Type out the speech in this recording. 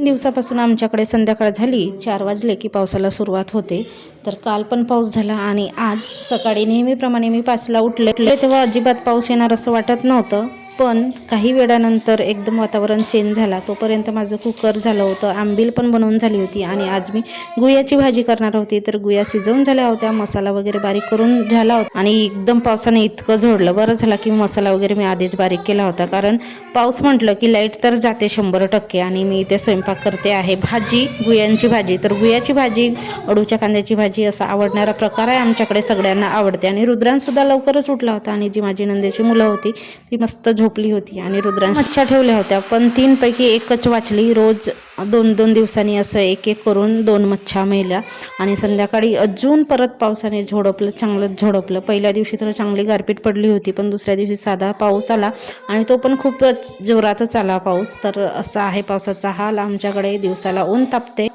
दिवसापासून आमच्याकडे संध्याकाळ झाली 4 वाजले की पावसाला सुरुवात होते. तर काल पण पाऊस झाला आणि आज सकाळी नेहमीप्रमाणे मी 5ला उठले तेव्हा अजिबात पाऊस येणार असं वाटत नव्हतं. पण काही वेळानंतर एकदम वातावरण चेंज झाला. तोपर्यंत माझं कुकर झालं होतं, आंबील पण बनवून झाली होती आणि आज मी गुळ्याची भाजी करणार होती. तर गुळ्या शिजवून झाल्या होत्या, मसाला वगैरे बारीक करून झाला होता आणि एकदम पावसाने इतकं झोडलं. बरं झालं की मसाला वगैरे मी आधीच बारीक केला होता, कारण पाऊस म्हटलं की लाईट तर जाते 100% आणि मी इथे स्वयंपाक करते आहे भाजी, गुळ्यांची भाजी. तर गुळ्याची भाजी, अळूच्या कांद्याची भाजी असा आवडणारा प्रकार आहे आमच्याकडे, सगळ्यांना आवडते. आणि रुद्रांसुद्धा लवकरच उठला होता आणि जी माझी नंदेची मुलं होती ती मस्त झोपली होती आणि रुद्रांनी मच्छा ठेवल्या होत्या, पण 3 पैकी एकच वाचली. रोज 2-2 दिवसांनी असं एक एक करून 2 मच्छा मेल्या आणि संध्याकाळी अजून परत पावसाने झोडपलं, चांगलंच झोडपलं. पहिल्या दिवशी तर चांगली गारपीट पडली होती, पण दुसऱ्या दिवशी साधा पाऊस आला आणि तो पण खूपच जोरातच आला पाऊस. तर असा आहे पावसाचा हाल आमच्याकडे. दिवसाला ऊन तापते.